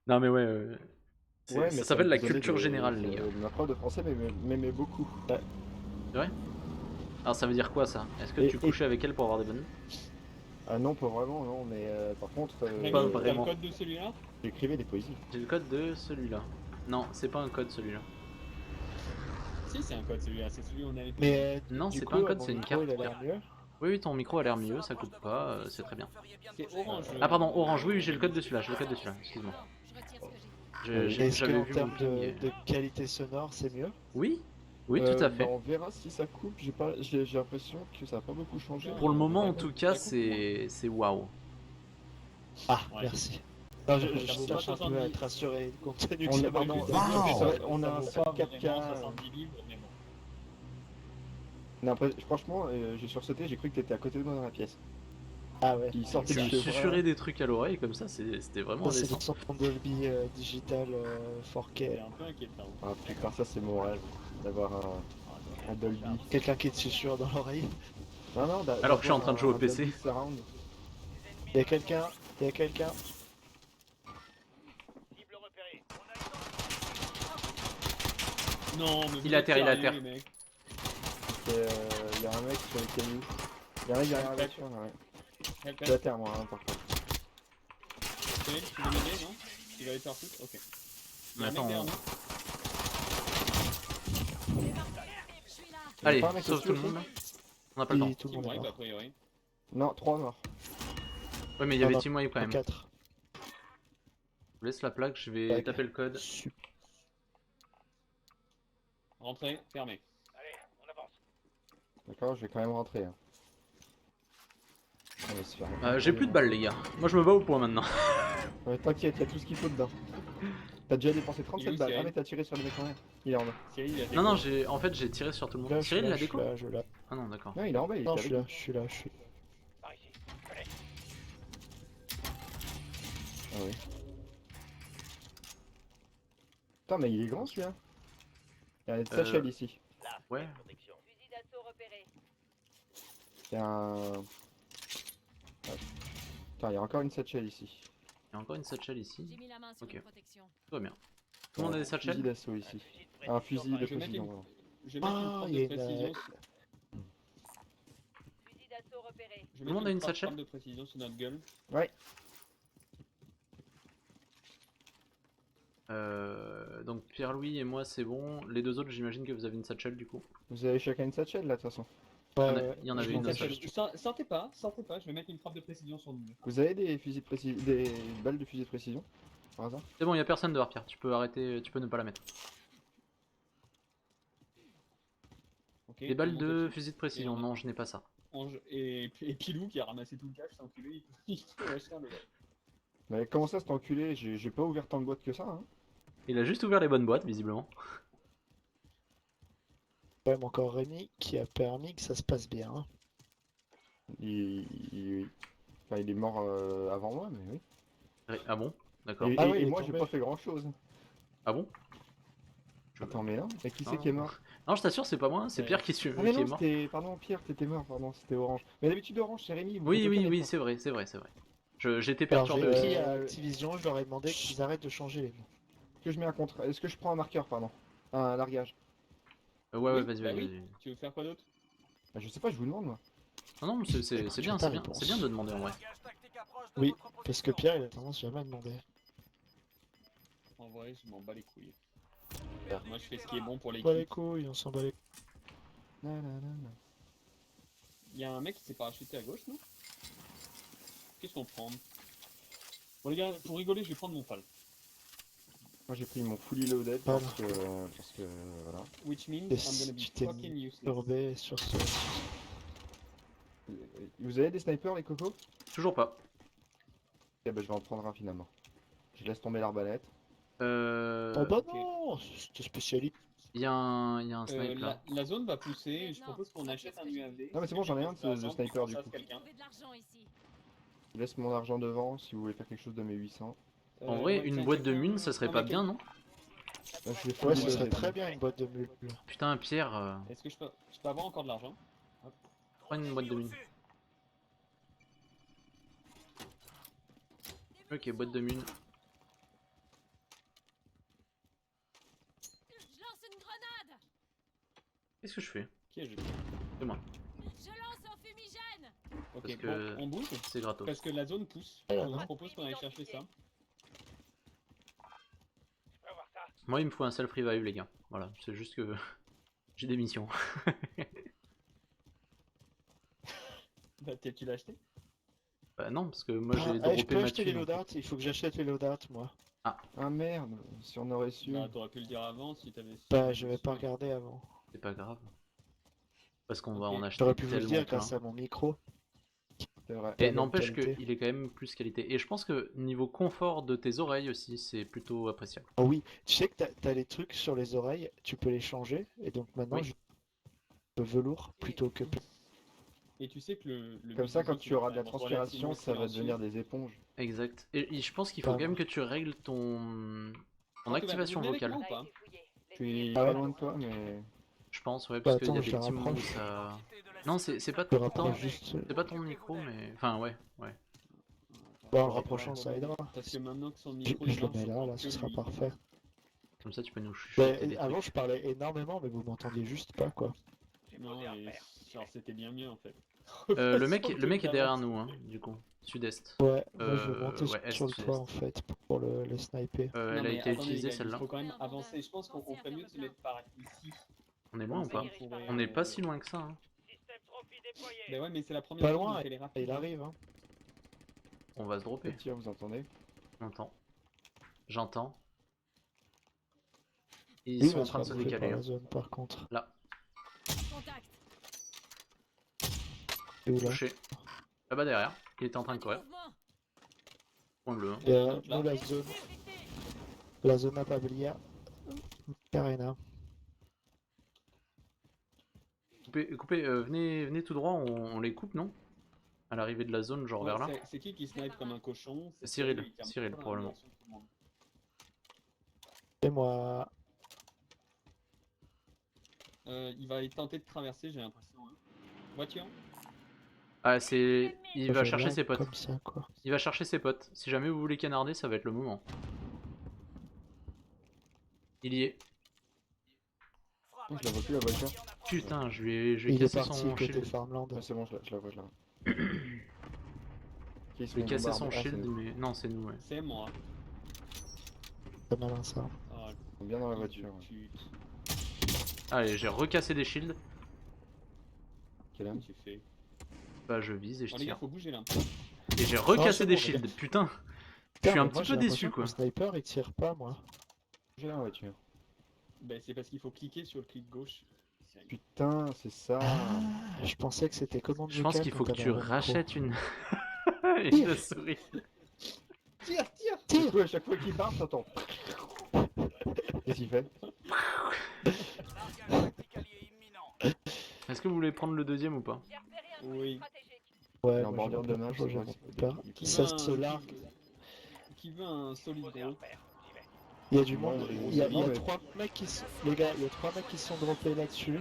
Non mais ouais, Ouais, ça mais s'appelle me la faisait culture générale, les gars. ma prof de français m'aimait beaucoup. Ouais. C'est vrai? Alors ça veut dire quoi ça? Est-ce que Et, tu et- couchais avec elle pour avoir des bonnes notes? Ah non, pas vraiment, non, mais par contre, Pas Rémi, t'as le vraiment. code de celui-là? j'écrivais des poésies. J'ai le code de celui-là. Non, c'est pas un code celui-là. Si, c'est un code celui-là, c'est celui où on avait payé. Mais Non, du c'est pas un coup, code, mon c'est une micro carte. il a l'air mieux. Oui, oui, ton micro a l'air mieux, ça coupe pas, c'est très bien. C'est orange. Ah pardon, orange, oui, oui, j'ai le code de celui-là, j'ai le code de celui-là, excuse-moi. Oui. Est-ce J'avais qu'en vu mon termes ping. de qualité sonore, c'est mieux? Oui, oui, tout à Bah, fait. on verra si ça coupe. J'ai l'impression que ça a pas beaucoup changé. Pour le moment, Ça en coupe- tout cas, ça coupe moins. c'est waouh. Ah, Ouais. merci. Non, je Ça vaut cherche pas un peu à 70. être rassuré compte tenu que On ça a- va non, plus on a un Ça seul vaut pas 4K. vraiment 70 livres, mais bon. Non, franchement, j'ai sursauté, j'ai cru que t'étais à côté de moi dans la pièce. Ah ouais. Qui sortait Tu du cheveu. susurrais des trucs à l'oreille comme ça, c'était vraiment Ça, c'est indécent. le son Dolby Digital C'est 4K. un peu inquiétant. Ah putain, ça c'est mon rêve, d'avoir un Dolby. Quelqu'un qui te susurre dans l'oreille. Non, Alors que je suis en train de jouer au un PC. Dolby Surround. Y'a quelqu'un, y'a quelqu'un. Non, mais Il vous a êtes terre, il a sérieux, terre. les mecs. Il y a un mec sur les cailloux. Il y en a derrière la voiture, là, ouais. Help, Je suis à help. terre moi, hein, par contre. Cyril, tu veux m'aider, non? Tu vas aller faire tout? Ok. Il y a un mec Attends, derrière nous. allez, pas un mec sauve au-dessus tout le aussi monde là. On n'a pas le temps. Tout le Team monde est wipe, a mort. priori. Non, 3 morts. Ouais, mais il y Non, avait non, Team Wipe quand même. 4. Je laisse la plaque, je vais taper le code. Rentrez, fermez. D'accord, je vais quand même rentrer. Hein. On va se faire- J'ai plus de balles, les gars. Moi, je me bats au point maintenant. Ouais, t'inquiète, il y a tout ce qu'il faut dedans. T'as déjà dépensé Il est 37 où, balles. Ah Cyril mais t'as tiré sur le mec en l'air. Il est en bas. Cyril, il a Non, non, déco. en fait, j'ai tiré sur tout le monde. Là, je suis Cyril, là, la je suis déco? là, je suis là. Ah non, d'accord. Non, il est en bas, il Non, était je avec suis là, je suis là, je suis. Ah oui. Putain, mais il est grand celui-là. Il y a une satchel ici. Ouais. Il y a un... Ouais. Putain, il y a encore une satchel ici. Il y a encore une satchel ici. J'ai mis la main sur Ok. une protection. Tout va bien. Tout le monde a des Un fusil satchels? d'assaut ici. Un fusil de Je vais mettre précision. une- voilà. Je vais mettre une Ah, frappe il y de a une. précision. Je Tout le monde a une satchel? frappe de précision sur notre gueule. Ouais. Donc Pierre-Louis et moi, c'est bon. Les deux autres, j'imagine que vous avez une satchel du coup. Vous avez chacun une satchel là de toute façon. Il y en avait je une m'en seule. fiche. Sortez pas, je vais mettre une frappe de précision sur nous. Vous avez des fusils de précision, des balles de fusil de précision par hasard? C'est bon, il y a personne dehors, Pierre. Tu peux arrêter, tu peux ne pas la mettre. Ok, Des balles tout le monde de dessus. fusil de précision. Et on a- Non, je n'ai pas ça. Et Pilou qui a ramassé tout le cash, c'est enculé, il peut lâcher un level. Mais comment ça cet enculé? J'ai pas ouvert tant de boîtes que ça hein. Il a juste ouvert les bonnes boîtes, visiblement. Quand même encore Rémi qui a permis que ça se passe bien. Hein. Enfin, il est mort avant moi, mais oui. Ah bon? D'accord. Et, Ah et- oui, et il est moi j'ai tombé. pas fait grand chose. Ah bon? Attends, mais non, et qui Non. c'est qui est mort? Non, je t'assure, c'est pas moi, c'est Pierre qui Ah mais est non, mort. c'était... Pardon, Pierre, t'étais mort, pardon, c'était Orange. Mais d'habitude Orange, c'est Rémi. vous Oui, faites oui, aucun oui, effort. c'est vrai, c'est vrai, c'est vrai. J'étais Alors perturbé j'ai aussi. écrit à Activision, je leur ai demandé qu'ils arrêtent de changer les noms. Est-ce que je mets un contre... Est-ce que je prends un marqueur, pardon? Un largage? Ouais, Oui, vas-y, bah vas-y, oui. vas-y. Tu veux faire quoi d'autre? Bah, je sais pas, je vous demande moi. Non, non, mais c'est bien, Écoute, c'est j'ai bien, ta réponse. c'est bien de demander en vrai. Oui, parce que Pierre il a tendance jamais à demander. En vrai, je m'en bats les couilles. Super. Moi, je fais ce qui est bon pour On s'en bat les l'équipe. couilles, on s'en bat les couilles. Nanana. Il y a un mec qui s'est parachuté à gauche, non? Qu'est-ce qu'on prend? Bon les gars, pour rigoler, je vais prendre mon pal. Moi j'ai pris mon fully loaded Pardon. parce que voilà. Which means Et I'm gonna be tu t'es fucking useless. Turbé sur ce. Vous avez des snipers les cocos? Toujours pas. Eh bah je vais en prendre un finalement. Je laisse tomber l'arbalète. Oh bah ok. non, c'était spécialiste. Il y a un snipe là. La zone va pousser, je propose qu'on achète un UAV. Non mais c'est bon, j'en ai un de sniper du coup. Quelqu'un. Trouver de l'argent ici. Je laisse mon argent devant si vous voulez faire quelque chose de mes 800. En vrai, une boîte de mine, ça serait pas bien, non? Là, je vais Ouais, full ce serait loaded. très bien une boîte de mule. Putain, Pierre, Est-ce que je peux avoir encore de l'argent? prends une boîte de mine. Ok, boîte de mine. Qu'est-ce que je fais? Qui est-ce? C'est moi. Je lance un fumigène. Ok, Parce bon, que- on bouge. C'est gratos. Parce que la zone pousse. Ouais, Je ouais. propose qu'on aille chercher ça. Moi, il me faut un self-revive, les gars. Voilà, c'est juste que j'ai des missions. Bah, tu l'as acheté? Bah non, parce que moi j'ai je droppé peux ma acheter les thune. loadouts, il faut que j'achète les loadouts moi. Ah merde, si on aurait su. Bah, t'aurais pu le dire avant si t'avais. Bah, je vais pas regarder avant. C'est pas grave. Parce qu'on va Ok. en acheter J'aurais pu vous le tellement dire plein. grâce à mon micro. C'est vrai. Et même n'empêche qualité. qu'il est quand même plus qualité. Et je pense que niveau confort de tes oreilles aussi, c'est plutôt appréciable. Ah oui, tu sais que t'as les trucs sur les oreilles, tu peux les changer, et donc maintenant Oui. je le velours plutôt que... Et tu sais que le Comme but ça, du quand jeu, tu c'est auras de la vraiment transpiration, relativement ça va silencieux. devenir des éponges. Exact. Et je pense qu'il faut Pas quand même mal. que tu règles ton Antoine, activation vous venez avec vocale. moi ou pas? Je suis Ah pas ouais. loin de toi, mais. Je pense, ouais, Bah parce qu'il y attends, a je des la petits moments où rapproche. ça... Non, c'est pas Je tout le le temps. rapproche juste... C'est pas ton micro, mais... Enfin, ouais, ouais. Bon, en le rapprochant, ça aidera. Parce que maintenant que son Je, micro je il le marche, mets là, j'entends là, que ce sera lui. parfait. Comme ça, tu peux nous chuchoter des Avant, trucs. je parlais énormément, mais vous m'entendiez juste pas, quoi. Non, et genre c'était bien mieux en fait. Le mec est derrière nous, hein, du coup. Sud-est. Ouais, moi je vais monter ouais, sur le est, toit, sud-est. en fait, pour le sniper. Non, Elle a mais été attendez, utilisée, les gars, celle-là. il faut quand même avancer. Je pense qu'on ferait mieux de se mettre par ici. On est loin ou Comme pas? ça, on pourrait, On n'est pas si loin que ça, hein. Bah ouais, mais c'est la première Pas zone, loin, donc elle est rapide. il arrive, hein. On va se Le dropper. tir, vous entendez? J'entends. J'entends. Et Lui, ils il sont va en se train de se faire bouffer décaler. par Hein. la zone, par contre. Là, Contact. Et où, là touché. Là-bas derrière. Il était en train de courir. Mouvement. Point bleu. Hein. Et, Donc là. nous, la zone à Pablia. Carena. Coupez, venez tout droit, on les coupe, non? À l'arrivée de la zone, genre Ouais, vers là. c'est qui snipe comme un cochon? C'est Cyril, il termine Cyril, pas dans la probablement. direction de tout le monde. Et moi... Il va tenter de traverser, j'ai l'impression. Hein. Voiture? Ah, c'est... Il va je chercher lag ses potes. Comme ça, quoi. Il va chercher ses potes. Si jamais vous voulez canarder, ça va être le moment. Il y est. Oh, je la vois plus la voiture. Putain, je vais Il est casser parti son côté shield. Farmland. Ah, c'est bon, je la vois, je la vois. Qui se Je vais font casser son bombarder. Ah, shield, c'est- mais... Non, c'est nous, ouais. C'est moi. C'est malin, ça. Ah, Ils sont bien dans la voiture. Ouais. Allez, j'ai recassé des shields. Quel homme? Tu fais. Bah, je vise et je Oh les gars, tire. faut bouger là. Et j'ai c'est recassé bon, des les shields, putain. Je Putain, suis un mais moi, petit j'ai peu déçu, l'impression que quoi. Le sniper, il tire pas, moi. J'ai la voiture. Bah c'est parce qu'il faut cliquer sur le clic gauche. Putain, c'est ça. Ah, je pensais que c'était commande Je pense vocale qu'il faut quand que tu t'avais un micro. rachètes une... une souris. Tire, tire! Du coup, à chaque fois qu'il part, t'entends. Qu'est-ce qu'il fait? Est-ce que vous voulez prendre le deuxième ou pas? Oui. Ouais, Il est en moi, bordure j'ai de un peu map, chaud, c'est vrai j'ai que peur. Qui Ça veut se largue. Qui veut un solide gros? Il y a du Moi, monde. j'ai- Il y a ouais. 3 mecs qui sont... Les gars, il y a 3 mecs qui sont droppés là-dessus.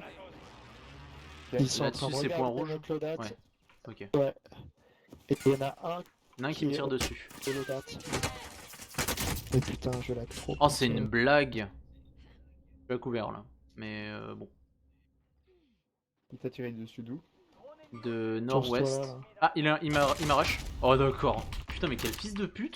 Ils sont en train de Là-dessus, c'est point regarder rouge. notre loadout. Ouais. Ok. Ouais. Et il y en a un Il y en a un qui me tire dessus. de loadout. Mais putain, je lag trop. Oh, c'est une blague. Je suis à couvert là. Mais bon. Il t'a tiré dessus d'où? De Sur ce nord-ouest. toit-là, là. Ah, il m'a rush. Oh, d'accord. Putain, mais quel fils de pute.